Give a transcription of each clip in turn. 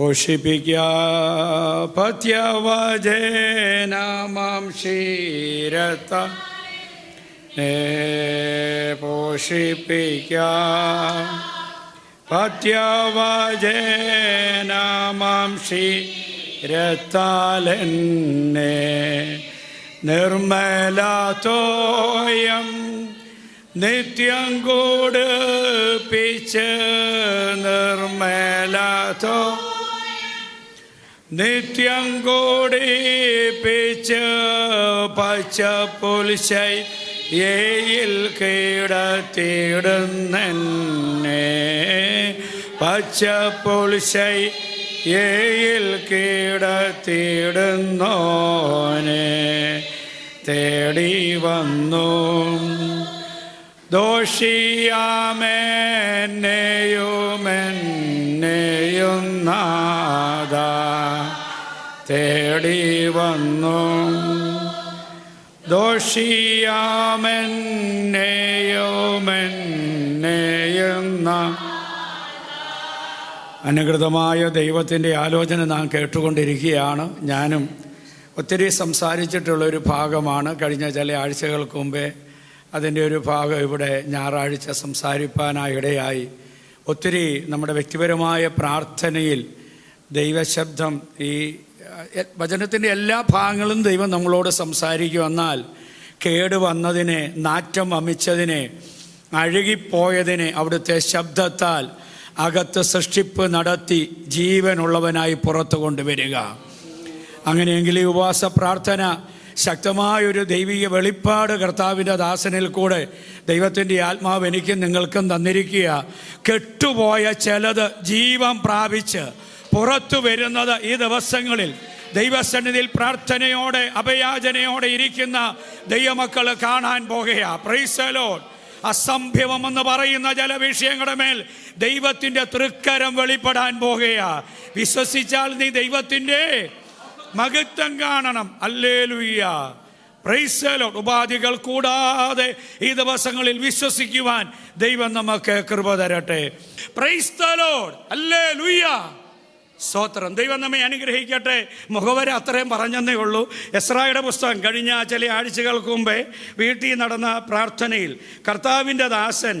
പോഷിപ്പിക്ക പത്യവചനമാം ക്ഷീരത്ത പോഷിപ്പിക്ക പത്യവചനമാം ക്ഷീരത്താലെന്നെ നിർമ്മലതോയം നിത്യം കൊടുപ്പിച്ച് നിർമ്മലതോ നിത്യം കൂടിപ്പിച്ച് പച്ചപ്പുൽശയിൽ കിടത്തിയിടുന്നെന്നെ പച്ചപ്പുൽശയിൽ കിടത്തിയിടുന്നോനെ തേടി വന്നു ദോഷിയാമെന്നെയും നാഥ തേടി വന്നു ദോഷിയാമെന്നെയും അനുകൃതമായ ദൈവത്തിൻ്റെ ആലോചന നാം കേട്ടുകൊണ്ടിരിക്കുകയാണ്. ഞാനും ഒത്തിരി സംസാരിച്ചിട്ടുള്ളൊരു ഭാഗമാണ്. കഴിഞ്ഞ ചില ആഴ്ചകൾക്ക് മുമ്പേ അതിൻ്റെ ഒരു ഭാഗം ഇവിടെ ഞായറാഴ്ച സംസാരിപ്പാനായിടയായി. ഒത്തിരി നമ്മുടെ വ്യക്തിപരമായ പ്രാർത്ഥനയിൽ ദൈവശബ്ദം, ഈ വചനത്തിൻ്റെ എല്ലാ ഭാഗങ്ങളും ദൈവം നമ്മളോട് സംസാരിക്കും. എന്നാൽ കേടുവന്നതിനെ, നാറ്റം വമിച്ചതിനെ, അഴുകിപ്പോയതിനെ അവിടുത്തെ ശബ്ദത്താൽ അകത്ത് സൃഷ്ടിപ്പ് നടത്തി ജീവനുള്ളവനായി പുറത്തു കൊണ്ടുവരിക. അങ്ങനെയെങ്കിൽ ഈ ഉപവാസ പ്രാർത്ഥന ശക്തമായൊരു ദൈവിക വെളിപ്പാട് കർത്താവിൻ്റെ ദാസനിൽ കൂടെ ദൈവത്തിൻ്റെ ആത്മാവ് എനിക്കും നിങ്ങൾക്കും തന്നിരിക്കുക. കെട്ടുപോയ ചിലത് ജീവൻ പ്രാപിച്ച് പുറത്തു വരുന്നത് ഈ ദിവസങ്ങളിൽ ദൈവസന്നിധിയിൽ പ്രാർത്ഥനയോടെ അഭയാചനയോടെ ഇരിക്കുന്ന ദൈവമക്കൾ കാണാൻ പോകുകയാ. Praise the lord. അസംഭവമെന്ന് പറയുന്ന ചില വിഷയങ്ങളുടെ മേൽ ദൈവത്തിൻ്റെ തൃക്കരം വെളിപ്പെടാൻ പോകുകയാ. വിശ്വസിച്ചാൽ നീ ദൈവത്തിൻ്റെ മഹത്വം കാണണം. Hallelujah, price the Lord. ഉപാധികൾ കൂടാതെ ഈ ദിവസങ്ങളിൽ വിശ്വസിക്കുവാൻ ദൈവം നമുക്ക് കൃപ തരട്ടെ. പ്രൈസ് ദി ലോർഡ്, ഹല്ലേലൂയ, സ്തോത്രം. ദൈവം നമ്മെ അനുഗ്രഹിക്കട്ടെ. മുഖവര അത്രയും പറഞ്ഞെന്നേ ഉള്ളൂ. എസ്രായുടെ പുസ്തകം കഴിഞ്ഞ ചില ആഴ്ചകൾക്ക് മുമ്പേ വീട്ടിൽ നടന്ന പ്രാർത്ഥനയിൽ കർത്താവിൻ്റെ ദാസൻ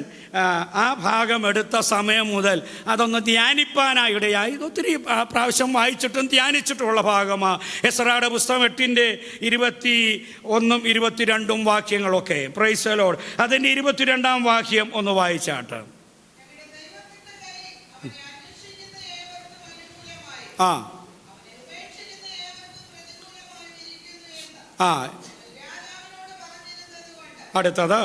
ആ ഭാഗം എടുത്ത സമയം മുതൽ അതൊന്ന് ധ്യാനിപ്പാനായിടയായി. ഒത്തിരി പ്രാവശ്യം വായിച്ചിട്ടും ധ്യാനിച്ചിട്ടുമുള്ള ഭാഗമാണ് എസ്രായുടെ പുസ്തകം 8-ന്റെ 21 22 വാക്യങ്ങളൊക്കെ. Praise the lord. അതിൻ്റെ 22-ാം വാക്യം ഒന്ന് വായിച്ചാട്ട്. അടുത്തത്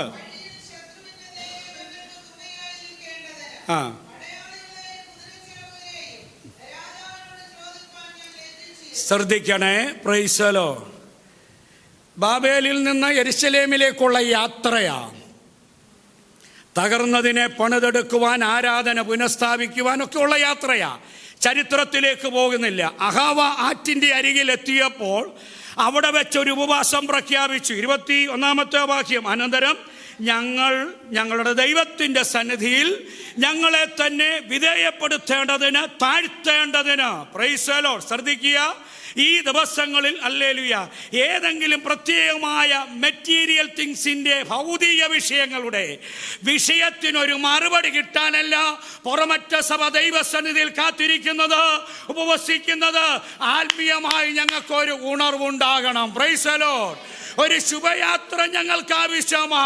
ശ്രദ്ധിക്കണേ. Price the Lord. ബാബേലിൽ നിന്ന് യെരുശലേമിലേക്കുള്ള യാത്രയാ. തകർന്നതിനെ പണിതെടുക്കുവാൻ, ആരാധന പുനഃസ്ഥാപിക്കുവാൻ ഒക്കെയുള്ള യാത്രയാ. ചരിത്രത്തിലേക്ക് പോകുന്നില്ല. അഹാവ ആറ്റിൻ്റെ അരികിലെത്തിയപ്പോൾ അവിടെ വെച്ചൊരു ഉപവാസം പ്രഖ്യാപിച്ചു. 21-ാമത്തെ വാക്യം. അനന്തരം ഞങ്ങളുടെ ദൈവത്തിൻ്റെ സന്നിധിയിൽ ഞങ്ങളെ തന്നെ വിധേയപ്പെടുത്തേണ്ടതിന്, താഴ്ത്തേണ്ടതിന്. Praise the lord. ശ്രദ്ധിക്കുക, ഈ ദിവസങ്ങളിൽ ഹല്ലേലൂയ ഏതെങ്കിലും പ്രത്യേകമായ മെറ്റീരിയൽ തിങ്സിൻ്റെ, ഭൗതിക വിഷയങ്ങളുടെ വിഷയത്തിനൊരു മറുപടി കിട്ടാനല്ല പുറമറ്റ സഭ ദൈവസന്നിധിയിൽ കാത്തിരിക്കുന്നത്, ഉപവസിക്കുന്നത്. ആത്മീയമായി ഞങ്ങൾക്കൊരു ഉണർവുണ്ടാകണം. Price the Lord. ഒരു ശുഭയാത്ര ഞങ്ങൾക്ക് ആവശ്യമാ.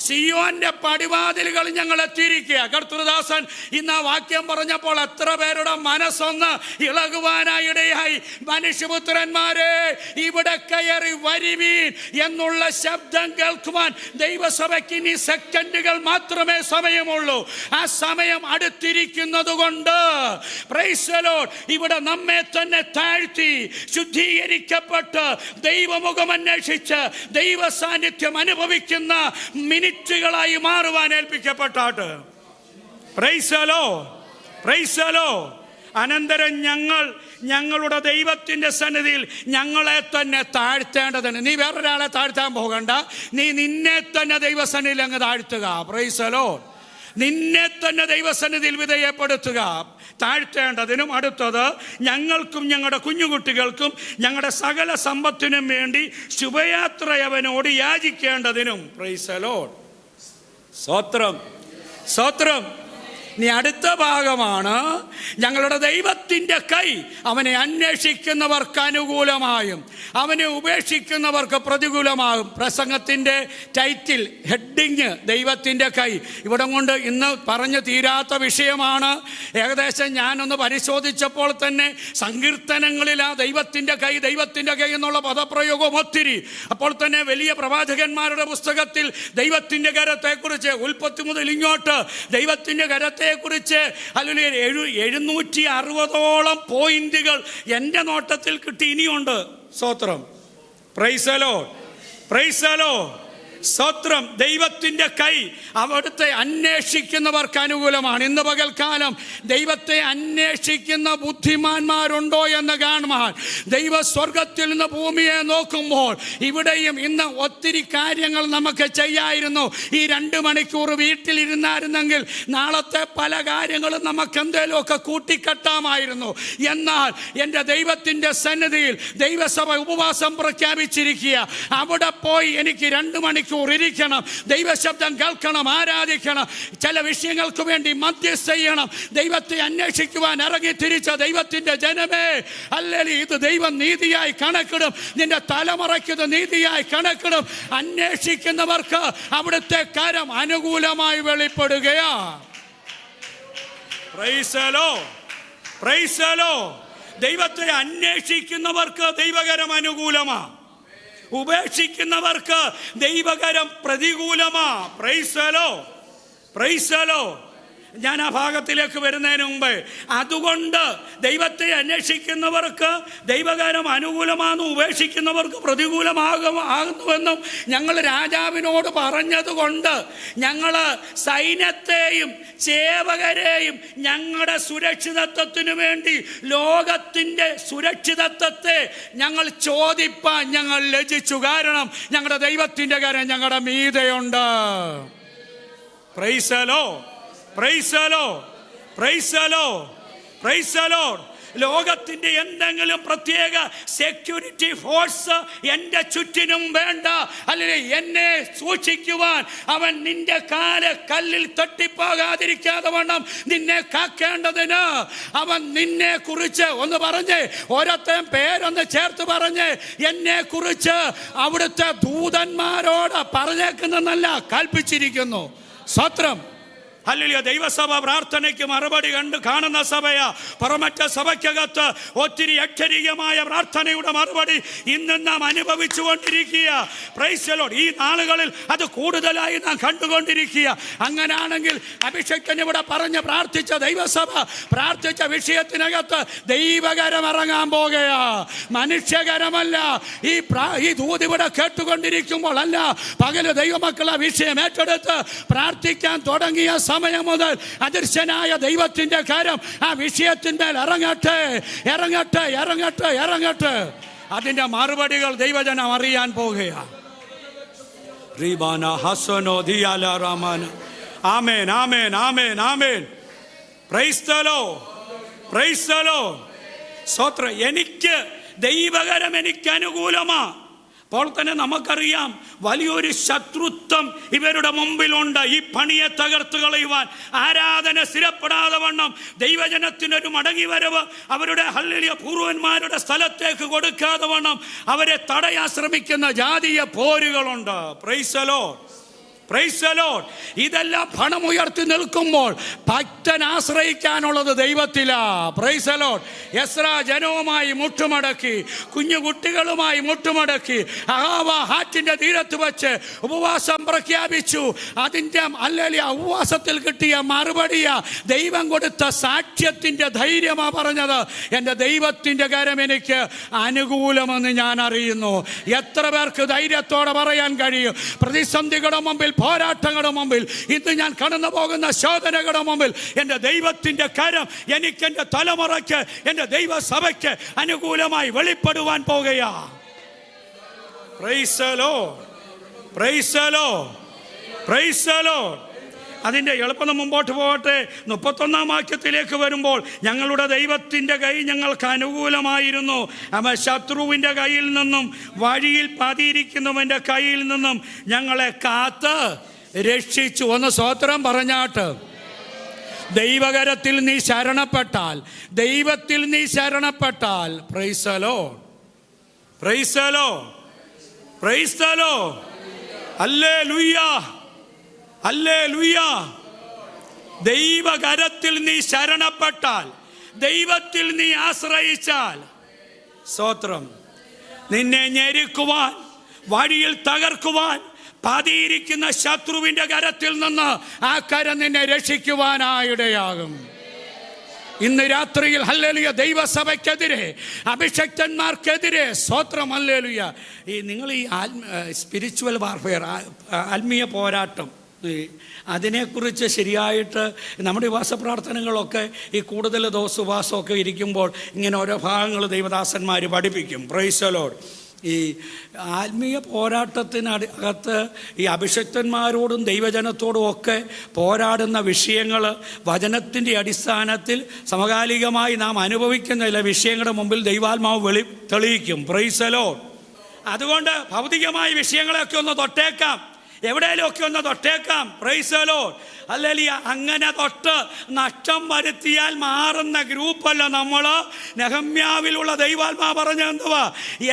സിയോന്റെ പടിവാതിലുകൾ ഞങ്ങൾ എത്തിയിരിക്കുക. കർത്തൃദാസൻ ഇന്ന് ആ വാക്യം പറഞ്ഞപ്പോൾ എത്ര പേരുടെ മനസ്സൊന്ന് ഇളകുവാനായിടയായി. മനുഷ്യപുത്രന്മാരെ, ഇവിടെ കയറി വരുവീൻ എന്നുള്ള ശബ്ദം കേൾക്കുവാൻ ദൈവസഭയ്ക്ക് ഇനി സെക്കൻഡുകൾ മാത്രമേ സമയമുള്ളൂ. ആ സമയം അടുത്തിരിക്കുന്നത് കൊണ്ട് പ്രൈസ് ദി ലോർഡ് ഇവിടെ നമ്മെ തന്നെ താഴ്ത്തി ശുദ്ധീകരിക്കപ്പെട്ട് ദൈവമുഖം അന്വേഷിച്ച് ദൈവ സാന്നിധ്യം അനുഭവിക്കുന്ന മിനിറ്റുകളായി മാറുവാൻ ഏൽപ്പിക്കപ്പെട്ടാട്ട്. Praise the lord, praise the lord. അനന്തരം ഞങ്ങളുടെ ദൈവത്തിൻ്റെ സന്നിധിയിൽ ഞങ്ങളെ തന്നെ താഴ്ത്തേണ്ടതാണ്. നീ വേറൊരാളെ താഴ്ത്താൻ പോകണ്ട, നീ നിന്നെ തന്നെ ദൈവസന്നിധിയിൽ അങ്ങ് താഴ്ത്തുക. Price the Lord. നിന്നെ തന്നെ ദൈവസന്നിധിയിൽ വിധേയപ്പെടുത്തുക. താഴ്ത്തേണ്ടതിനും അടുത്തത് ഞങ്ങൾക്കും ഞങ്ങളുടെ കുഞ്ഞുകുട്ടികൾക്കും ഞങ്ങളുടെ സകല സമ്പത്തിനും വേണ്ടി ശുഭയാത്രയവനോട് യാചിക്കേണ്ടതിനും. Praise the lord. സ്തോത്രം, സ്തോത്രം. ഇനി അടുത്ത ഭാഗമാണ്, ഞങ്ങളുടെ ദൈവത്തിൻ്റെ കൈ അവനെ അന്വേഷിക്കുന്നവർക്ക് അനുകൂലമായും അവനെ ഉപേക്ഷിക്കുന്നവർക്ക് പ്രതികൂലമാകും. പ്രസംഗത്തിൻ്റെ ടൈറ്റിൽ, ഹെഡിങ് ദൈവത്തിൻ്റെ കൈ. ഇവിടെ കൊണ്ട് ഇന്ന് പറഞ്ഞു തീരാത്ത വിഷയമാണ്. ഏകദേശം ഞാനൊന്ന് പരിശോധിച്ചപ്പോൾ തന്നെ സങ്കീർത്തനങ്ങളിൽ ആ ദൈവത്തിൻ്റെ കൈ, ദൈവത്തിൻ്റെ കൈ എന്നുള്ള പദപ്രയോഗം ഒത്തിരി. അപ്പോൾ തന്നെ വലിയ പ്രവാചകന്മാരുടെ പുസ്തകത്തിൽ ദൈവത്തിൻ്റെ കരത്തെക്കുറിച്ച് ഉൽപ്പത്തി മുതൽ ഇങ്ങോട്ട് ദൈവത്തിൻ്റെ കരത്തെ കുറിച്ച് അല്ലെങ്കിൽ 760ഓളം പോയിന്റുകൾ എൻ്റെ നോട്ടത്തിൽ കിട്ടി. ഇനിയുണ്ട്. സ്തോത്രം. Price the lord, praise the lord. സ്തോത്രം. ദൈവത്തിൻ്റെ കൈ അവിടുത്തെ അന്വേഷിക്കുന്നവർക്ക് അനുകൂലമാണ്. ഇന്ന് പകൽക്കാലം ദൈവത്തെ അന്വേഷിക്കുന്ന ബുദ്ധിമാന്മാരുണ്ടോ എന്ന് കാണുവാൻ ദൈവ സ്വർഗത്തിൽ നിന്ന് ഭൂമിയെ നോക്കുമ്പോൾ ഇവിടെയും ഇന്ന് ഒത്തിരി കാര്യങ്ങൾ നമുക്ക് ചെയ്യായിരുന്നു. ഈ 2 മണിക്കൂർ വീട്ടിലിരുന്നായിരുന്നെങ്കിൽ നാളത്തെ പല കാര്യങ്ങളും നമുക്ക് എന്തെങ്കിലുമൊക്കെ കൂട്ടിക്കെട്ടാമായിരുന്നു. എന്നാൽ എൻ്റെ ദൈവത്തിൻ്റെ സന്നിധിയിൽ ദൈവസഭ ഉപവാസം പ്രഖ്യാപിച്ചിരിക്കുക. അവിടെ പോയി എനിക്ക് 2 മണിക്കൂർ ഇരിക്കണം, ദൈവശബ്ദം കേൾക്കണം, ആരാധിക്കണം, ചില വിഷയങ്ങൾക്ക് വേണ്ടി മധ്യസ്ഥ ചെയ്യണം. ദൈവത്തെ അന്വേഷിക്കുവാൻ ഇറങ്ങി തിരിച്ച ദൈവത്തിന്റെ ജനമേ, അല്ലെങ്കിൽ ഇത് ദൈവം നീതിയായി കണക്കിടും. നിന്റെ തലമുറയ്ക്ക് ഇത് നീതിയായി കണക്കിടും. അന്വേഷിക്കുന്നവർക്ക് അവിടുത്തെ കരം അനുകൂലമായി വെളിപ്പെടുകയാ. Praise the lord, praise the lord. ദൈവത്തെ അന്വേഷിക്കുന്നവർക്ക് ദൈവകരം അനുകൂലമാ, ഉപേക്ഷിക്കുന്നവർക്ക് ദൈവകരം പ്രതികൂലമാ. Praise the lord, praise the lord. ഞാൻ ആ ഭാഗത്തിലേക്ക് വരുന്നതിന് മുമ്പ്, അതുകൊണ്ട് ദൈവത്തെ അന്വേഷിക്കുന്നവർക്ക് ദൈവകരം അനുകൂലമാണെന്നും ഉപേക്ഷിക്കുന്നവർക്ക് പ്രതികൂലമാകുന്നുവെന്നും ഞങ്ങൾ രാജാവിനോട് പറഞ്ഞതുകൊണ്ട് ഞങ്ങൾ സൈന്യത്തെയും സേവകരെയും ഞങ്ങളുടെ സുരക്ഷിതത്വത്തിനു വേണ്ടി ലോകത്തിൻ്റെ സുരക്ഷിതത്വത്തെ ഞങ്ങൾ ചോദിപ്പാൻ ഞങ്ങൾ ലജ്ജിച്ചു. കാരണം ഞങ്ങളുടെ ദൈവത്തിൻ്റെ കരം ഞങ്ങളുടെ മീതെയുണ്ട്. Praise the lord, praise the lord, praise the lord, praise the lord. ലോകത്തിന്റെ എന്തെങ്കിലും പ്രത്യേക സെക്യൂരിറ്റി ഫോഴ്സ് എൻ്റെ ചുറ്റിനും വേണ്ട. അല്ലെങ്കിൽ എന്നെ സൂക്ഷിക്കുവാൻ അവൻ നിന്റെ കാല് കല്ലിൽ തട്ടിപ്പോകാതിരിക്കാതെ വണ്ണം നിന്നെ കാക്കേണ്ടതിന് അവൻ നിന്നെ കുറിച്ച് ഒന്ന് പറഞ്ഞ്, ഓരോരുത്തരും പേരൊന്ന് ചേർത്ത് പറഞ്ഞ്, എന്നെ കുറിച്ച് അവിടുത്തെ ദൂതന്മാരോട് പറഞ്ഞേക്കുന്നല്ല, കൽപ്പിച്ചിരിക്കുന്നു. സ്തോത്രം. ഹല്ലേലൂയ. ദൈവസഭ പ്രാർത്ഥനയ്ക്ക് മറുപടി കാണുന്ന സഭയാ. പുറമറ്റ സഭയ്ക്കകത്ത് ഒത്തിരി അക്ഷരീയമായ പ്രാർത്ഥനയുടെ മറുപടി ഇന്ന് നാം അനുഭവിച്ചു കൊണ്ടിരിക്കുക. Price the Lord. ഈ നാളുകളിൽ അത് കൂടുതലായി നാം കണ്ടുകൊണ്ടിരിക്കുക. അങ്ങനാണെങ്കിൽ അഭിഷേകൻ ഇവിടെ പറഞ്ഞ് പ്രാർത്ഥിച്ച ദൈവസഭ പ്രാർത്ഥിച്ച വിഷയത്തിനകത്ത് ദൈവകരം ഇറങ്ങാൻ പോകുകയാ, മനുഷ്യകരമല്ല. ഈ ദൂത് ഇവിടെ കേട്ടുകൊണ്ടിരിക്കുമ്പോൾ അല്ല, പകല് ദൈവമക്കൾ ആ വിഷയം ഏറ്റെടുത്ത് പ്രാർത്ഥിക്കാൻ തുടങ്ങിയ സമയം മുതൽ അദൃശ്യനായ ദൈവത്തിന്റെ കരം ആ വിഷയത്തിന്മേൽ ഇറങ്ങട്ടെ, ഇറങ്ങട്ടെ, ഇറങ്ങട്ടെ, ഇറങ്ങട്ടെ. അതിന്റെ മറുപടികൾ ദൈവജനം അറിയാൻ പോകുകയാണ്. Amen, amen, amen, amen. Praise the lord, praise the lord. സ്തോത്രം. എനിക്ക് ദൈവകരം എനിക്ക് അനുകൂലമാ. അപ്പോൾ തന്നെ നമുക്കറിയാം വലിയൊരു ശത്രുത്വം ഇവരുടെ മുമ്പിലുണ്ട്. ഈ പണിയെ തകർത്ത് കളയുവാൻ, ആരാധന സ്ഥിരപ്പെടാതെ വണ്ണം ദൈവജനത്തിനൊരു മടങ്ങി വരവ് അവരുടെ ഹല്ലേലൂയ പൂർവന്മാരുടെ സ്ഥലത്തേക്ക് കൊടുക്കാതെ വണ്ണം അവരെ തടയാൻ ശ്രമിക്കുന്ന ജാതീയ പോരുകളുണ്ട്. Praise the lord, praise the lord. ഇതെല്ലാം പണം ഉയർത്തി നിൽക്കുമ്പോൾ ഭക്തൻ ആശ്രയിക്കാനുള്ളത് ദൈവത്തിലാ. Praise the lord. എസ്രാ ജനവുമായി മുട്ടുമടക്കി, കുഞ്ഞുകുട്ടികളുമായി മുട്ടുമടക്കി അഹാവ ഹാറ്റിന്റെ തീരത്ത് വെച്ച് ഉപവാസം പ്രഖ്യാപിച്ചു. അതിൻ്റെ അല്ലെങ്കിൽ ഉപവാസത്തിൽ കിട്ടിയ മറുപടിയാ, ദൈവം കൊടുത്ത സാക്ഷ്യത്തിന്റെ ധൈര്യമാ പറഞ്ഞത്. എൻ്റെ ദൈവത്തിന്റെ കരം എനിക്ക് അനുകൂലമെന്ന് ഞാൻ അറിയുന്നു. എത്ര പേർക്ക് ധൈര്യത്തോടെ പറയാൻ കഴിയും? പ്രതിസന്ധികളുടെ മുമ്പിൽ, പോരാട്ടങ്ങളുടെ മുമ്പിൽ, ഇന്ന് ഞാൻ കടന്നു പോകുന്ന ശോധനകളുടെ മുമ്പിൽ എൻ്റെ ദൈവത്തിന്റെ കരം എനിക്ക്, എൻ്റെ തലമുറയ്ക്ക്, എൻ്റെ ദൈവസഭയ്ക്ക് അനുകൂലമായി വെളിപ്പെടുവാൻ പോകുകയാ. Praise the lord, praise the lord, praise the lord. അതിൻ്റെ എളുപ്പം മുമ്പോട്ട് പോകട്ടെ. 31 വാക്യത്തിലേക്ക് വരുമ്പോൾ, ഞങ്ങളുടെ ദൈവത്തിൻ്റെ കൈ ഞങ്ങൾക്ക് അനുകൂലമായിരുന്നു. അവൻ ശത്രുവിൻ്റെ കയ്യിൽ നിന്നും വഴിയിൽ പതിയിരിക്കുന്നവൻ്റെ കയ്യിൽ നിന്നും ഞങ്ങളെ കാത്ത് രക്ഷിച്ചു. ഒന്ന് സ്തോത്രം പറഞ്ഞാട്ട്. ദൈവകരത്തിൽ നീ ശരണപ്പെട്ടാൽ, ദൈവത്തിൽ നീ ശരണപ്പെട്ടാൽ, praise the lord, praise the lord, praise the lord, hallelujah, hallelujah. ദൈവകരത്തിൽ നീ ശരണപ്പെട്ടാൽ, ദൈവത്തിൽ നീ ആശ്രയിച്ചാൽ, സ്തോത്രം, നിന്നെ ഞെരുക്കുവാൻ, വഴിയിൽ തകർക്കുവാൻ പതിയിരിക്കുന്ന ശത്രുവിൻ്റെ കരത്തിൽ നിന്ന് ആ കരം നിന്നെ രക്ഷിക്കുവാനായിടയാകും. ഇന്ന് രാത്രിയിൽ ഹല്ലേലൂയ ദൈവസഭയ്ക്കെതിരെ, അഭിഷക്തന്മാർക്കെതിരെ, സ്തോത്രം, ഹല്ലേലൂയ, ഈ നിങ്ങൾ ഈ സ്പിരിച്വൽ വാർഫെയർ, ആത്മീയ പോരാട്ടം, അതിനെക്കുറിച്ച് ശരിയായിട്ട് നമ്മുടെ ഉപവാസ പ്രാർത്ഥനകളൊക്കെ ഈ കൂടുതൽ ദിവസം ഉപവാസമൊക്കെ ഇരിക്കുമ്പോൾ ഇങ്ങനെ ഓരോ ഭാഗങ്ങൾ ദൈവദാസന്മാർ പഠിപ്പിക്കും. Price the Lord. ഈ ആത്മീയ പോരാട്ടത്തിനകത്ത് ഈ അഭിഷക്തന്മാരോടും ദൈവജനത്തോടും ഒക്കെ പോരാടുന്ന വിഷയങ്ങൾ വചനത്തിൻ്റെ അടിസ്ഥാനത്തിൽ സമകാലികമായി നാം അനുഭവിക്കുന്ന ചില വിഷയങ്ങളുടെ മുമ്പിൽ ദൈവാത്മാവ് തെളിയിക്കും. Praise the lord. അതുകൊണ്ട് ഭൗതികമായ വിഷയങ്ങളെയൊക്കെ ഒന്ന് തൊട്ടേക്കാം, എവിടെയെങ്കിലുമൊക്കെ ഒന്ന് തൊട്ടേക്കാം. Praise the lord, hallelujah. അങ്ങനെ തൊട്ട് നഷ്ടം വരുത്തിയാൽ മാറുന്ന ഗ്രൂപ്പല്ല നമ്മൾ. നെഹമ്യാവിലുള്ള ദൈവാത്മാ പറഞ്ഞ എന്തുവാ?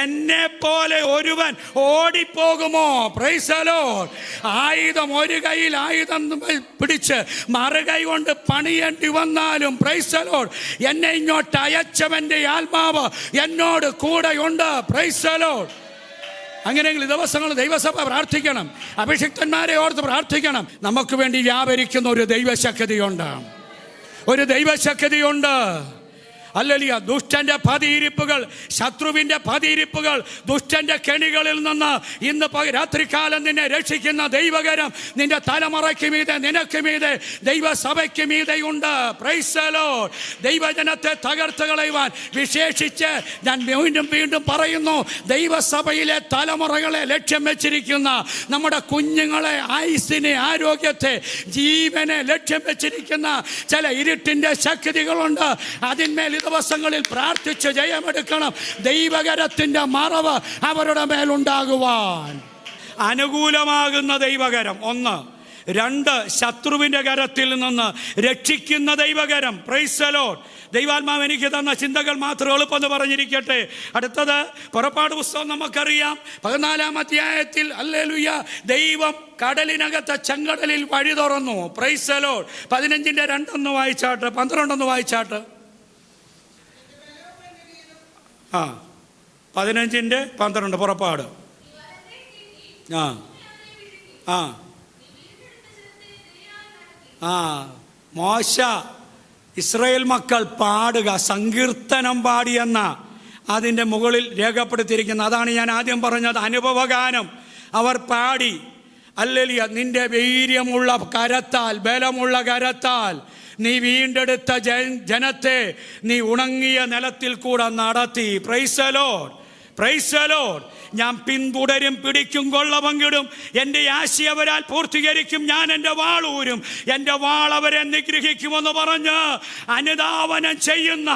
എന്നെ പോലെ ഒരുവൻ ഓടിപ്പോകുമോ? Price the Lord. ആയുധം ഒരു കയ്യിൽ ആയുധം പിടിച്ച് മറുകൈ കൊണ്ട് പണിയേണ്ടി വന്നാലും, പ്രൈസ് ദി ലോർഡ്, എന്നെ ഇങ്ങോട്ട് അയച്ചവന്റെ ആത്മാവ് എന്നോട് കൂടെയുണ്ട്. Price the Lord. അങ്ങനെയെങ്കിൽ ദിവസങ്ങൾ ദൈവസഭ പ്രാർത്ഥിക്കണം, അഭിഷിക്തന്മാരെ ഓർത്ത് പ്രാർത്ഥിക്കണം. നമുക്ക് വേണ്ടി വ്യാപരിക്കുന്ന ഒരു ദൈവശക്തിയുണ്ട്, ഒരു ദൈവശക്തിയുണ്ട്. ഹല്ലേലൂയ. ദുഷ്ടന്റെ പതിയിരിപ്പുകൾ, ശത്രുവിന്റെ പതിയിരിപ്പുകൾ, ദുഷ്ടന്റെ കെണികളിൽ നിന്ന് ഇന്ന് രാത്രികാലം നിന്നെ രക്ഷിക്കുന്ന ദൈവകരം നിന്റെ തലമുറയ്ക്ക് മീതെ, നിനക്ക് മീതെ, ദൈവസഭയ്ക്ക് മീതെയുണ്ട്. Praise the Lord. ദൈവജനത്തെ തകർത്ത് കളയുവാൻ, വിശേഷിച്ച് ഞാൻ വീണ്ടും വീണ്ടും പറയുന്നു, ദൈവസഭയിലെ തലമുറകളെ ലക്ഷ്യം വെച്ചിരിക്കുന്ന, നമ്മുടെ കുഞ്ഞുങ്ങളെ, ആയുസ്സിനെ, ആരോഗ്യത്തെ, ജീവനെ ലക്ഷ്യം വെച്ചിരിക്കുന്ന ചില ഇരുട്ടിന്റെ ശക്തികളുണ്ട്. അതിന്മേൽ ദിവസങ്ങളിൽ പ്രാർത്ഥിച്ച് ജയമെടുക്കണം. ദൈവകരത്തിന്റെ മറവ് അവരുടെ മേലുണ്ടാകുവാൻ. അനുകൂലമാകുന്ന ദൈവകരം 1. 2, ശത്രുവിന്റെ കരത്തിൽ നിന്ന് രക്ഷിക്കുന്ന ദൈവകരം. Price the Lord. ദൈവാത്മാവ് എനിക്ക് തന്ന ചിന്തകൾ മാത്രം എളുപ്പമെന്ന് പറഞ്ഞിരിക്കട്ടെ. അടുത്തത് പുറപ്പാട് പുസ്തകം നമുക്കറിയാം, 14-ാം അധ്യായത്തിൽ ഹല്ലേലൂയ ദൈവം കടലിനകത്തെ ചെങ്കടലിൽ വഴി തുറന്നു. Praise the lord. 15-ന്റെ 2 വായിച്ചാട്ട്, 12 വായിച്ചാട്ട്. 15-ന്റെ 12 പുറപ്പാട്. മോശ ഇസ്രായേൽ മക്കൾ പാടുക, സങ്കീർത്തനം പാടിയെന്ന അതിൻ്റെ മുകളിൽ രേഖപ്പെടുത്തിയിരിക്കുന്ന, അതാണ് ഞാൻ ആദ്യം പറഞ്ഞത്, അനുഭവഗാനം. അവർ പാടി, ഹല്ലേലൂയ, നിന്റെ വീര്യമുള്ള കരത്താൽ, ബലമുള്ള കരത്താൽ നീ വീണ്ടെടുത്ത ജനത്തെ നീ ഉണങ്ങിയ നിലത്തിൽ കൂടെ നടത്തി. Price the lord, praise the lord. ഞാൻ പിന്തുടരും, പിടിക്കും, കൊള്ള പങ്കിടും, എൻ്റെ ആശ അവരാൽ പൂർത്തീകരിക്കും, ഞാൻ എൻ്റെ വാളൂരും, എൻ്റെ വാൾ അവരെ നിഗ്രഹിക്കുമെന്ന് പറഞ്ഞ് അനുധാവനം ചെയ്യുന്ന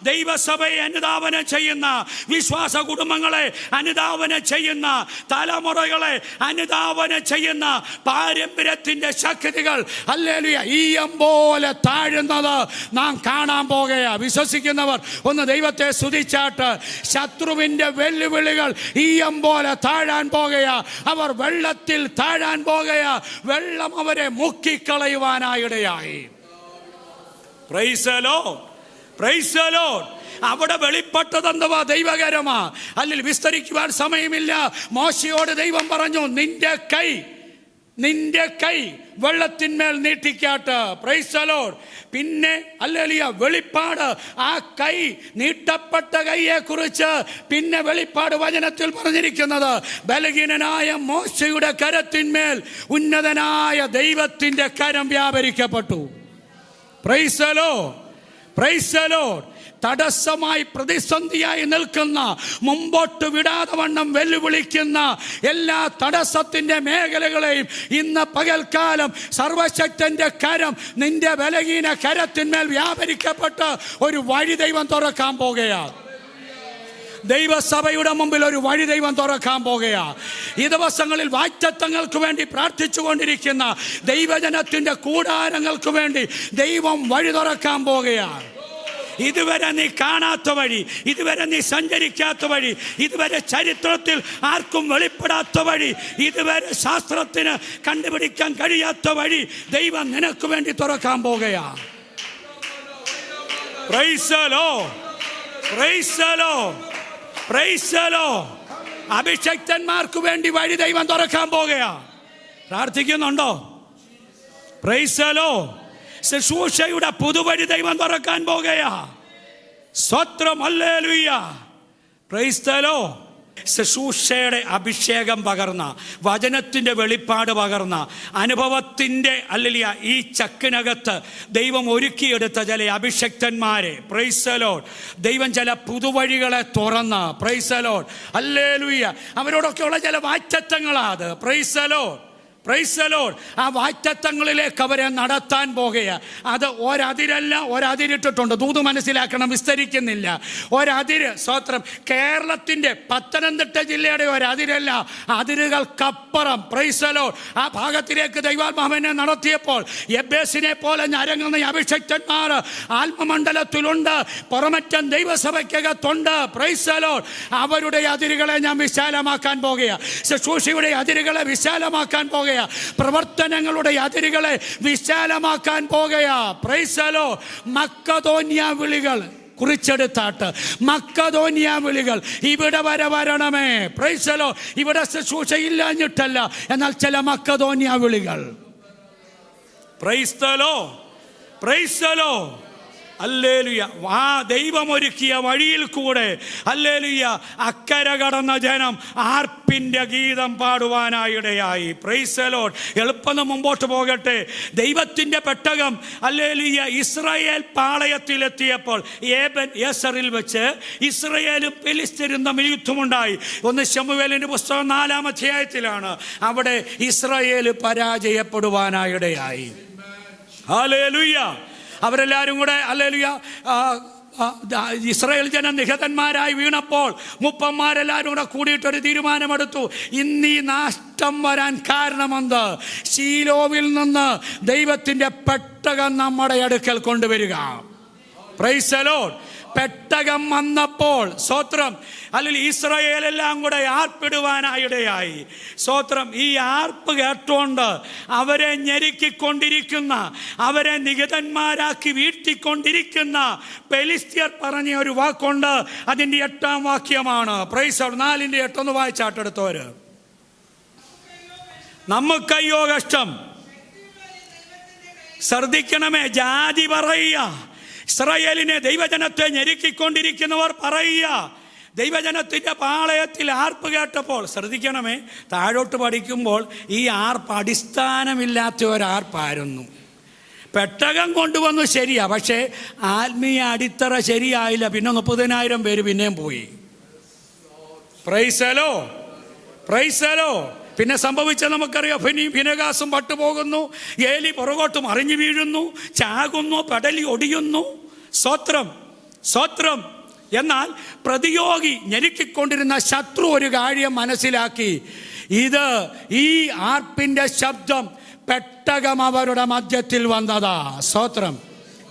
ദൈവസഭയെ, അനുധാവനം ചെയ്യുന്ന വിശ്വാസ കുടുംബങ്ങളെ, അനുധാവനം ചെയ്യുന്ന തലമുറകളെ, അനുധാവനം ചെയ്യുന്ന പാരമ്പര്യത്തിൻ്റെ ശക്തികൾ ഹല്ലേലൂയ ഈയം പോലെ താഴുന്നത് നാം കാണാൻ പോകുകയാ. വിശ്വസിക്കുന്നവർ ഒന്ന് ദൈവത്തെ സ്തുതിച്ചാട്ട്. ശത്രുവിൻ്റെ വെല്ലുവിളികൾ ഈയം പോലെ താഴാൻ പോകുകയാ. അവർ വെള്ളത്തിൽ താഴാൻ പോകുകയാ. വെള്ളം അവരെ മുക്കിക്കളയുവാനായിടയായി. Praise the lord, praise the lord. അവിടെ വെളിപ്പെട്ടതെന്തുവാ? ദൈവകരമാ. അല്ലെങ്കിൽ വിസ്തരിക്കുവാൻ സമയമില്ല. മോശയോട് ദൈവം പറഞ്ഞു, നിന്റെ കൈ വെള്ളത്തിന്മേൽ നീട്ടിക്കാട്ട്. Praise the lord. പിന്നെ ഹല്ലേലൂയ വെളിപ്പാട്, ആ കൈ, നീട്ടപ്പെട്ട കൈയെ കുറിച്ച് പിന്നെ വെളിപ്പാട് വചനത്തിൽ പറഞ്ഞിരിക്കുന്നത്, ബലഹീനനായ മോശയുടെ കരത്തിന്മേൽ ഉന്നതനായ ദൈവത്തിന്റെ കരം വ്യാപരിക്കപ്പെട്ടു. Praise the lord, praise the lord. തടസ്സമായി പ്രതിസന്ധിയായി നിൽക്കുന്ന, മുമ്പോട്ട് വിടാതെ വണ്ണം വെല്ലുവിളിക്കുന്ന എല്ലാ തടസ്സത്തിന്റെ മേഖലകളെയും ഇന്ന് പകൽക്കാലം സർവശക്തന്റെ കരം നിന്റെ ബലഹീന കരത്തിന്മേൽ വ്യാപരിക്കപ്പെട്ട് ഒരു വഴി ദൈവം തുറക്കാൻ പോകുകയാണ്. ദൈവസഭയുടെ മുമ്പിൽ ഒരു വഴി ദൈവം തുറക്കാൻ പോകുകയാ. ഈ ദിവസങ്ങളിൽ വാഗ്ദത്തങ്ങൾക്ക് വേണ്ടി പ്രാർത്ഥിച്ചുകൊണ്ടിരിക്കുന്ന ദൈവജനത്തിന്റെ കൂടാരങ്ങൾക്ക് വേണ്ടി ദൈവം വഴി തുറക്കാൻ പോകുകയാണ്. ഇതുവരെ നീ കാണാത്ത വഴി, ഇതുവരെ നീ സഞ്ചരിക്കാത്ത വഴി, ഇതുവരെ ചരിത്രത്തിൽ ആർക്കും വെളിപ്പെടാത്ത വഴി, ഇതുവരെ ശാസ്ത്രത്തിന് കണ്ടുപിടിക്കാൻ കഴിയാത്ത വഴി ദൈവം നിനക്ക് വേണ്ടി തുറക്കാൻ പോകുകയാണ്. Praise the lord, praise the lord, praise the lord. അഭിഷക്തന്മാർക്ക് വേണ്ടി വഴി ദൈവം തുറക്കാൻ പോകുകയാ. പ്രാർത്ഥിക്കുന്നുണ്ടോ? Praise the lord. ശുശ്രൂഷയുടെ പുതുവഴി ദൈവം തുറക്കാൻ പോകുകയാ. സ്തോത്രം, ഹല്ലേലൂയ, പ്രൈസ് ദി ലോർഡ്. ശുശ്രൂഷയുടെ അഭിഷേകം പകർന്ന, വചനത്തിൻ്റെ വെളിപ്പാട് പകർന്ന, അനുഭവത്തിൻ്റെ അല്ലലിയ ഈ ചക്കിനകത്ത് ദൈവം ഒരുക്കിയെടുത്ത ചില അഭിഷക്തന്മാരെ, പ്രൈസ് ദി ലോർഡ്, ദൈവം ചില പുതുവഴികളെ തുറന്ന്, പ്രൈസ് ദി ലോർഡ്, ഹല്ലേലൂയ, അവരോടൊക്കെയുള്ള ചില വാഗ്ദത്തങ്ങളാണ് അത്. Price the lord, praise the lord. ആ വാഗ്ദത്തങ്ങളിലേക്ക് അവരെ നടത്താൻ പോകുകയാണ്. അത് ഒരതിരല്ല, ഒരതിരിട്ടിട്ടുണ്ട്. ദൂത് മനസ്സിലാക്കണം, വിസ്തരിക്കുന്നില്ല. ഒരതിര്, സ്തോത്രം, കേരളത്തിൻ്റെ പത്തനംതിട്ട ജില്ലയുടെ ഒരതിരല്ല, അതിരുകൾക്കപ്പുറം, പ്രൈസ് ദി ലോർഡ്, ആ ഭാഗത്തിലേക്ക് ദൈവാത്മാവിനെ നടത്തിയപ്പോൾ എബ്ബേസിനെ പോലെ ഞരങ്ങുന്ന അഭിഷക്തന്മാർ ആത്മമണ്ഡലത്തിലുണ്ട്, പുറമറ്റൻ ദൈവസഭയ്ക്കകത്തുണ്ട്. Praise the lord. അവരുടെ അതിരുകളെ ഞാൻ വിശാലമാക്കാൻ പോകുകയാണ്. ശുശ്രൂഷയുടെ അതിരുകളെ വിശാലമാക്കാൻ പോകുക, പ്രവർത്തനങ്ങളുടെ അതിരുകളെ വിശാലമാക്കാൻ പോകുകയാ. Praise the lord. മക്കതോന്യ വിളികൾ കുറിച്ചെടുത്താട്ട്, മക്കതോന്യ വിളികൾ ഇവിടെ വരെ വരണമേ. Praise the lord. ഇവിടെ ശുശ്രൂഷയില്ലാഞ്ഞിട്ടല്ല, എന്നാൽ ചില മക്കതോന്യ വിളികൾ. Praise the lord, praise the lord, hallelujah. ആ ദൈവമൊരുക്കിയ വഴിയിൽ കൂടെ, ഹല്ലേലൂയ, അക്കര കടന്ന ജനം ആർപ്പിന്റെ ഗീതം പാടുവാനായിടയായി. Price the Lord. എളുപ്പം മുമ്പോട്ട് പോകട്ടെ. ദൈവത്തിന്റെ പെട്ടകം, ഹല്ലേലൂയ, ഇസ്രായേൽ പാളയത്തിലെത്തിയപ്പോൾ ഏബൻ യേസറിൽ വെച്ച് ഇസ്രായേലും ഫെലിസ്ത്യരും തമ്മിൽ യുദ്ധമുണ്ടായി. 1 ശമൂവേലിന്റെ പുസ്തകം 4-ാം അധ്യായത്തിലാണ്. അവിടെ ഇസ്രായേൽ പരാജയപ്പെടുവാനായിടയായി. ഹല്ലേലൂയ. അവരെല്ലാവരും കൂടെ, ഹല്ലേലൂയ, ഇസ്രായേൽ ജനം നിഹതന്മാരായി വീണപ്പോൾ മൂപ്പന്മാരെല്ലാവരും കൂടെ കൂടിയിട്ടൊരു തീരുമാനമെടുത്തു. ഇന്നീ നാശം വരാൻ കാരണമെന്ത്? ശീലോവിൽ നിന്ന് ദൈവത്തിൻ്റെ പെട്ടകം നമ്മുടെ അടുക്കൽ കൊണ്ടുവരിക. Price the Lord. പെട്ടകം വന്നപ്പോൾ, സ്തോത്രം, അല്ലെങ്കിൽ ഇസ്രായേലെല്ലാം കൂടെ ആർപ്പിടുവാനായിടയായി. സ്തോത്രം. ഈ ആർപ്പ് കേട്ടുകൊണ്ട് അവരെ ഞെരുക്കിക്കൊണ്ടിരിക്കുന്ന, അവരെ നിഹതന്മാരാക്കി വീഴ്ത്തിക്കൊണ്ടിരിക്കുന്ന ഫെലിസ്ത്യർ പറഞ്ഞ ഒരു വാക്കുണ്ട്. അതിൻ്റെ 8-ാം വാക്യമാണ്. Praise the lord. 4-ന്റെ 8 വായിച്ചാട്ടെടുത്തവര്. നമുക്കയ്യോ കഷ്ടം. ശ്രദ്ധിക്കണമേ, ജാതി പറയുക, ഇസ്രായേലിനെ, ദൈവജനത്തെ ഞെരുക്കിക്കൊണ്ടിരിക്കുന്നവർ പറയുക. ദൈവജനത്തിൻ്റെ പാളയത്തിൽ ആർപ്പ് കേട്ടപ്പോൾ, ശ്രദ്ധിക്കണമേ, താഴോട്ട് പഠിക്കുമ്പോൾ ഈ ആർപ്പ് അടിസ്ഥാനമില്ലാത്ത ഒരാർപ്പായിരുന്നു. പെട്ടകം കൊണ്ടുവന്നു ശരിയാ, പക്ഷേ ആത്മീയ അടിത്തറ ശരിയായില്ല. പിന്നെ 30,000 പേര് പിന്നെയും പോയി. Price the lord, praise the lord. പിന്നെ സംഭവിച്ച നമുക്കറിയാം. ഫിനെഹാസും പട്ടുപോകുന്നു, ഏലി പുറകോട്ട് മറിഞ്ഞു വീഴുന്നു, ചാകുന്നു, പടലി ഒടിയുന്നു. സ്തോത്രം, സ്തോത്രം. എന്നാൽ പ്രതിയോഗി, ഞെരുക്കിക്കൊണ്ടിരുന്ന ശത്രു ഒരു കാര്യം മനസ്സിലാക്കി. ഇത് ഈ ആർപ്പിന്റെ ശബ്ദം പെട്ടകം അവരുടെ മധ്യത്തിൽ വന്നതാ. സ്തോത്രം.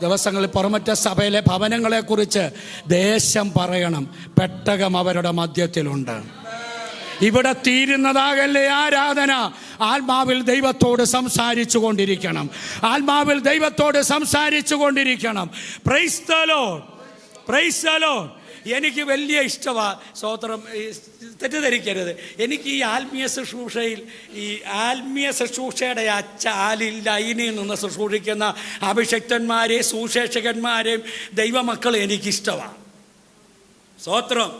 ദിവസങ്ങളിൽ പുറമറ്റ സഭയിലെ ഭവനങ്ങളെ കുറിച്ച് ദേശം പറയണം, പെട്ടകം അവരുടെ മധ്യത്തിലുണ്ട്. ഇവിടെ തീരുന്നതാകല്ലേ ആരാധന. ആത്മാവിൽ ദൈവത്തോട് സംസാരിച്ചു കൊണ്ടിരിക്കണം, ആത്മാവിൽ ദൈവത്തോട് സംസാരിച്ചു കൊണ്ടിരിക്കണം. Praise the lord, praise the lord. എനിക്ക് വലിയ ഇഷ്ടമാണ്. സ്തോത്രം, തെറ്റിദ്ധരിക്കരുത്. എനിക്ക് ഈ ആത്മീയ ശുശ്രൂഷയിൽ, ഈ ആത്മീയ ശുശ്രൂഷയുടെ ആ ചാലിൽ ലൈനിൽ നിന്ന് ശുശ്രൂഷിക്കുന്ന അഭിഷക്തന്മാരെയും സുശേഷകന്മാരെയും ദൈവമക്കളെ എനിക്കിഷ്ടമാണ്. സ്തോത്രം.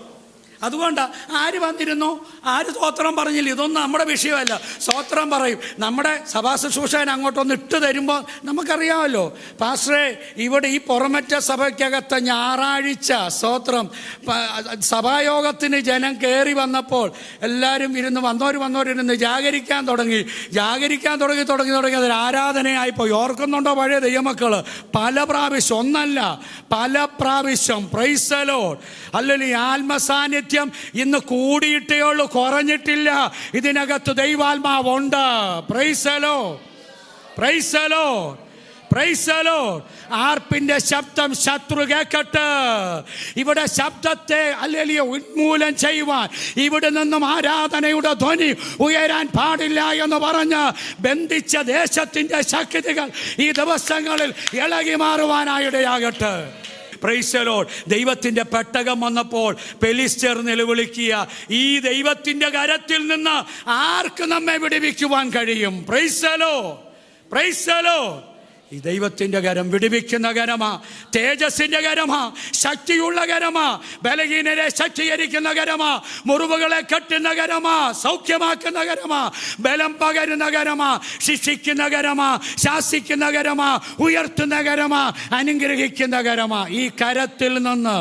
അതുകൊണ്ട് ആര് വന്നിരുന്നു, ആര് സ്തോത്രം പറഞ്ഞില്ല, ഇതൊന്നും നമ്മുടെ വിഷയമല്ല. സ്തോത്രം പറയും. നമ്മുടെ സഭാ ശുശ്രൂഷൻ അങ്ങോട്ടൊന്ന് ഇട്ട് തരുമ്പോൾ നമുക്കറിയാമല്ലോ, പാസ്റ്ററെ ഇവിടെ ഈ പുറമറ്റ സഭയ്ക്കകത്ത് ഞായറാഴ്ച സ്തോത്രം സഭായോഗത്തിന് ജനം കയറി വന്നപ്പോൾ എല്ലാവരും ഇരുന്ന് വന്നവരിരുന്ന് ജാഗരിക്കാൻ തുടങ്ങി അതൊരു ആരാധനയായിപ്പോയി. ഓർക്കുന്നുണ്ടോ പഴയ ദൈവമക്കൾ? പല പ്രാവശ്യം, ഒന്നല്ല പല പ്രാവശ്യം. Praise the lord. അല്ലെങ്കിൽ ആത്മസാന്നിധ്യം ഇന്ന് കൂടിയിട്ടേ ഉള്ളൂ, കുറഞ്ഞിട്ടില്ല. ഇതിനകത്ത് ദൈവാത്മാവുണ്ട്. Praise the lord, praise the lord, praise the lord. ആർപ്പിന്റെ ശബ്ദം ശത്രു കേൾക്കട്ടെ. ഇവിടെ ശബ്ദത്തെ അല്ലെങ്കിൽ ഉന്മൂലനം ചെയ്യുവാൻ ഇവിടെ നിന്നും ആരാധനയുടെ ധ്വനി ഉയരാൻ പാടില്ല എന്ന് പറഞ്ഞ് ബന്ധിച്ച ദേശത്തിന്റെ ശക്തികൾ ഈ ദിവസങ്ങളിൽ ഇളകി മാറുവാനായിടയാകട്ടെ. Price the Lord. ദൈവത്തിന്റെ പെട്ടകം വന്നപ്പോൾ ഫെലിസ്ത്യർ നിലവിളിക്കുക, ഈ ദൈവത്തിന്റെ കരത്തിൽ നിന്ന് ആർക്ക് നമ്മെ വിടുവിക്കുവാൻ കഴിയും? Price the lord, praise the Lord. ഈ ദൈവത്തിന്റെ കരം വിടുവിക്കുന്ന കരമാ, തേജസ്സിന്റെ കരമാ, ശക്തിയുള്ള കരമാ, ബലഹീനരെ ശക്തീകരിക്കുന്ന കരമാ, മുറിവുകളെ കെട്ടുന്ന കരമാ, സൗഖ്യമാക്കുന്ന കരമാ, ബലം പകരുന്ന കരമാ, ശിക്ഷിക്കുന്ന കരമാ, ശാസിക്കുന്ന കരമാ, ഉയർത്തുന്ന കരമാ, അനുഗ്രഹിക്കുന്ന കരമാ. ഈ കരത്തിൽ നിന്ന്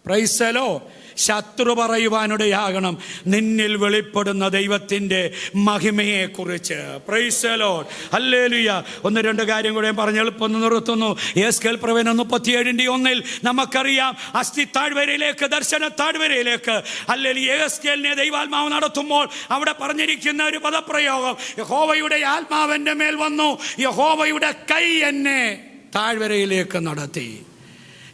പ്രൈസ് ദി ലോർഡ് ശത്രു പറയുവാനിടയാകണം നിന്നിൽ വെളിപ്പെടുന്ന ദൈവത്തിൻ്റെ മഹിമയെക്കുറിച്ച്. Praise the lord, hallelujah. ഒന്ന് രണ്ട് കാര്യം കൂടെ പറഞ്ഞ് എളുപ്പം നിർത്തുന്നു. യെഹെസ്കേൽ പ്രവചനം 37:1 നമുക്കറിയാം, അസ്ഥി താഴ്വരയിലേക്ക്, ദർശന താഴ്വരയിലേക്ക് ഹല്ലേലൂയ യെഹെസ്കേലിനെ ദൈവാത്മാവ് നടത്തുമ്പോൾ അവിടെ പറഞ്ഞിരിക്കുന്ന ഒരു പദപ്രയോഗം, യഹോവയുടെ ആത്മാവെൻ്റെ മേൽ വന്നു, യഹോവയുടെ കൈ എന്നെ താഴ്വരയിലേക്ക് നടത്തി.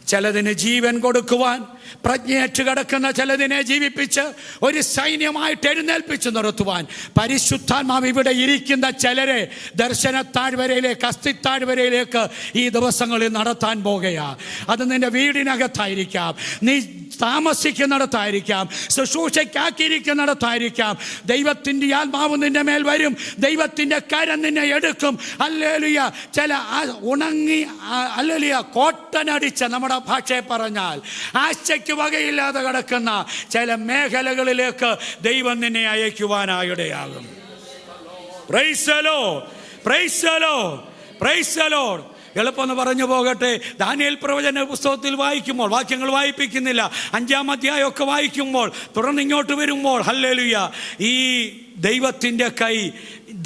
ചിലതിന് ജീവൻ കൊടുക്കുവാൻ, പ്രജ്ഞയേറ്റ് കിടക്കുന്ന ചിലതിനെ ജീവിപ്പിച്ച് ഒരു സൈന്യമായിട്ട് എഴുന്നേൽപ്പിച്ച് നിർത്തുവാൻ പരിശുദ്ധാത്മാവ് ഇവിടെ ഇരിക്കുന്ന ചിലരെ ദർശന താഴ്വരയിലേക്ക്, അസ്ഥി താഴ്വരയിലേക്ക് ഈ ദിവസങ്ങളിൽ നടത്താൻ പോകുകയാണ്. അത് നിന്റെ വീടിനകത്തായിരിക്കാം, നീ താമസിക്കുന്നിടത്തായിരിക്കാം, ശുശ്രൂഷയ്ക്കാക്കിയിരിക്കുന്നിടത്തായിരിക്കാം. ദൈവത്തിൻ്റെ ആത്മാവ് നിന്റെ മേൽ വരും, ദൈവത്തിൻ്റെ കരം നിന്നെ എടുക്കും. ഹല്ലേലൂയ. ചില ഉണങ്ങി ഹല്ലേലൂയ കോട്ടനടിച്ച, നമ്മുടെ ഭാഷയെ പറഞ്ഞാൽ ആശയ്ക്ക് വകയില്ലാതെ കിടക്കുന്ന ചില മേഖലകളിലേക്ക് ദൈവം നിന്നെ അയക്കുവാനായിടയാകും. Praise the lord, praise the lord, praise the lord. എളുപ്പമെന്ന് പറഞ്ഞു പോകട്ടെ. ദാനിയേൽ പ്രവചന പുസ്തകത്തിൽ വായിക്കുമ്പോൾ, വാക്യങ്ങൾ വായിപ്പിക്കുന്നില്ല, 5-ാം അധ്യായമൊക്കെ വായിക്കുമ്പോൾ തുടർന്ന് ഇങ്ങോട്ട് വരുമ്പോൾ ഹല്ലേലൂയ ഈ ദൈവത്തിൻ്റെ കൈ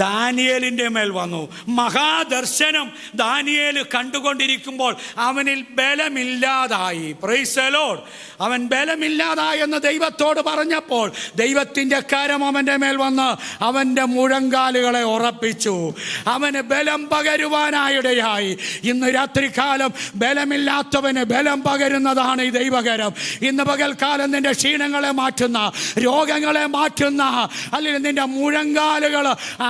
ദാനിയേലിൻ്റെ മേൽ വന്നു. മഹാദർശനം ദാനിയേൽ കണ്ടുകൊണ്ടിരിക്കുമ്പോൾ അവനിൽ ബലമില്ലാതായി. Price the Lord. അവൻ ബലമില്ലാതായെന്ന് ദൈവത്തോട് പറഞ്ഞപ്പോൾ ദൈവത്തിൻ്റെ കരം അവൻ്റെ മേൽ വന്ന് അവൻ്റെ മുഴങ്കാലുകളെ ഉറപ്പിച്ചു, അവന് ബലം പകരുവാനായിടയായി. ഇന്ന് രാത്രികാലം ബലമില്ലാത്തവന് ബലം പകരുന്നതാണ് ഈ ദൈവകരം. ഇന്ന് പകൽക്കാലം നിന്റെ ക്ഷീണങ്ങളെ മാറ്റുന്ന, രോഗങ്ങളെ മാറ്റുന്ന, അല്ലെങ്കിൽ നിന്റെ മുഴങ്കാലുകൾ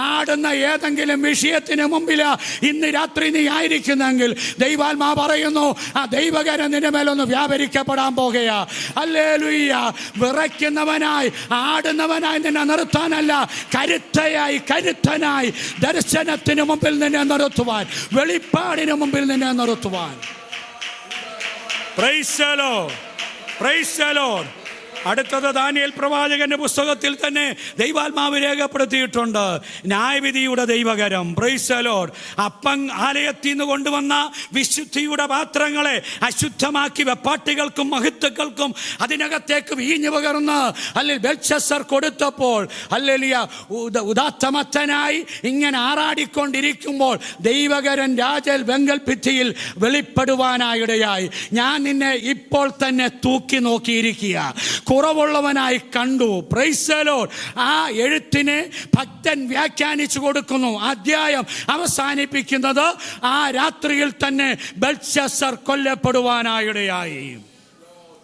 ആടുന്ന ഏതെങ്കിലും വിഷയത്തിന് മുമ്പിൽ ഇന്ന് രാത്രി നീ ആയിരിക്കുന്നെങ്കിൽ ദൈവാത്മാ പറയുന്നു, ആ ദൈവകരം നിന്റെ മേലൊന്ന് വ്യാപരിക്കപ്പെടാൻ പോകുകയാ. ഹല്ലേലൂയ. വിറയ്ക്കുന്നവനായി, ആടുന്നവനായി നിന്നെ നിർത്താനല്ല, കരുത്തനായി ദർശനത്തിന് മുമ്പിൽ നിന്നെ നിർത്തുവാൻ, വെളിപ്പാടിന് മുമ്പിൽ നിന്നെ നിർത്തുവാൻ. Praise the lord, praise the lord. അടുത്തത് ദാനിയേൽ പ്രവാചകന്റെ പുസ്തകത്തിൽ തന്നെ ദൈവാത്മാവ് രേഖപ്പെടുത്തിയിട്ടുണ്ട്, ന്യായവിധിയുടെ ദൈവകരം. Price the Lord. അപ്പം ആലയത്തിൽ നിന്ന് കൊണ്ടുവന്ന വിശുദ്ധിയുടെ പാത്രങ്ങളെ അശുദ്ധമാക്കി വെപ്പാട്ടികൾക്കും മഹത്തുക്കൾക്കും അതിനകത്തേക്ക് വീഞ്ഞു പകർന്ന് അല്ലെങ്കിൽ ബെൽഷസ്സർ കൊടുത്തപ്പോൾ ഹല്ലേലൂയ ഉദാത്തമത്തനായി ഇങ്ങനെ ആറാടിക്കൊണ്ടിരിക്കുമ്പോൾ ദൈവകരൻ രാജൽ വെങ്കൽ ഭിത്തിയിൽ വെളിപ്പെടുവാനായിടയായി. ഞാൻ നിന്നെ ഇപ്പോൾ തന്നെ തൂക്കി നോക്കിയിരിക്കുക, കുറവുള്ളവനായി കണ്ടു. Price the lord. ആ എഴുത്തിനെ ഭക്തൻ വ്യാഖ്യാനിച്ചു കൊടുക്കുന്നു. അധ്യായം അവസാനിപ്പിക്കുന്നത് ആ രാത്രിയിൽ തന്നെ ബെൽഷസ്സർ കൊല്ലപ്പെടുവാനായിടയായി.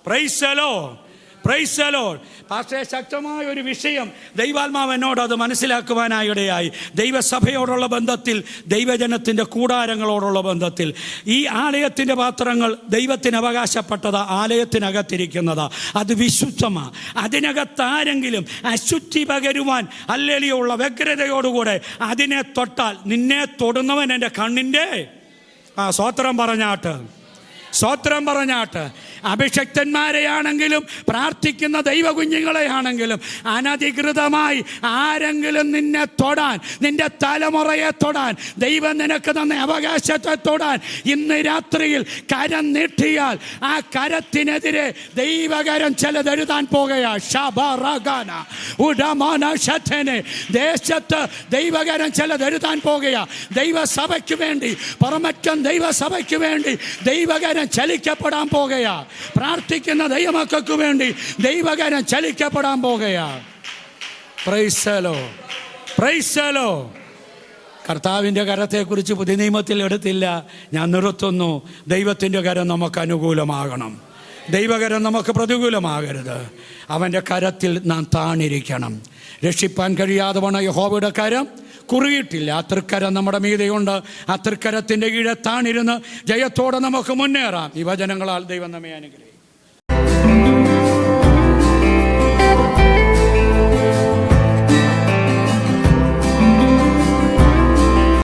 Praise the lord, praise the lord. പക്ഷേ ശക്തമായ ഒരു വിഷയം ദൈവാത്മാവ് എന്നോട് അത് മനസ്സിലാക്കുവാനായിടയായി. ദൈവസഭയോടുള്ള ബന്ധത്തിൽ, ദൈവജനത്തിൻ്റെ കൂടാരങ്ങളോടുള്ള ബന്ധത്തിൽ ഈ ആലയത്തിൻ്റെ പാത്രങ്ങൾ ദൈവത്തിന് അവകാശപ്പെട്ടതാ, ആലയത്തിനകത്തിരിക്കുന്നതാ, അത് വിശുദ്ധമാണ്. അതിനകത്താരെങ്കിലും അശുദ്ധി പകരുവാൻ ഹല്ലേലൂയുള്ള വ്യഗ്രതയോടുകൂടെ അതിനെ തൊട്ടാൽ, നിന്നെ തൊടുന്നവൻ എൻ്റെ കണ്ണിൻ്റെ സ്വോത്രം പറഞ്ഞാട്ട്, സ്വോത്രം പറഞ്ഞാട്ട്, അഭിഷക്തന്മാരെയാണെങ്കിലും പ്രാർത്ഥിക്കുന്ന ദൈവകുഞ്ഞുങ്ങളെയാണെങ്കിലും അനധികൃതമായി ആരെങ്കിലും നിന്നെ തൊടാൻ, നിന്റെ തലമുറയെ തൊടാൻ, ദൈവം നിനക്ക് തന്ന അവകാശത്തെ തൊടാൻ ഇന്ന് രാത്രിയിൽ കരം നീട്ടിയാൽ ആ കരത്തിനെതിരെ ദൈവകരം ചിലതെഴുതാൻ പോകുകയാ. ശബറഗാന ഉടമാന ശതനെ ദേശത്ത് ദൈവകരം ചിലതെഴുതാൻ പോകുകയാ. ദൈവസഭയ്ക്ക് വേണ്ടി, പുറമറ്റം ദൈവസഭയ്ക്ക് വേണ്ടി ദൈവകരം ചലിക്കപ്പെടാൻ പോകുകയാ. പ്രാർത്ഥിക്കുന്ന ദൈവമക്കൾക്ക് വേണ്ടി ദൈവകരം ചലിക്കപ്പെടാൻ പോകുകയാ. Praise the lord, praise the lord. കർത്താവിൻ്റെ കരത്തെക്കുറിച്ച് പുതിയ നിയമത്തിൽ എടുത്തില്ല. ഞാൻ നിർത്തുന്നു. ദൈവത്തിൻ്റെ കരം നമുക്ക് അനുകൂലമാകണം, ദൈവകരം നമുക്ക് പ്രതികൂലമാകരുത്. അവൻ്റെ കരത്തിൽ നാം താണിരിക്കണം. രക്ഷിപ്പാൻ കഴിയാതെ വണ്ണം യഹോവയുടെ കരം കുറുകിയിട്ടില്ല. ആ തൃക്കരം നമ്മുടെ മീതെയുണ്ട്. ആ തൃക്കരത്തിൻ്റെ കീഴെ താണിരുന്ന് ജയത്തോടെ നമുക്ക് മുന്നേറാം. ഈ വചനങ്ങളാൽ ദൈവം നമ്മെ അനുഗ്രഹിക്കും.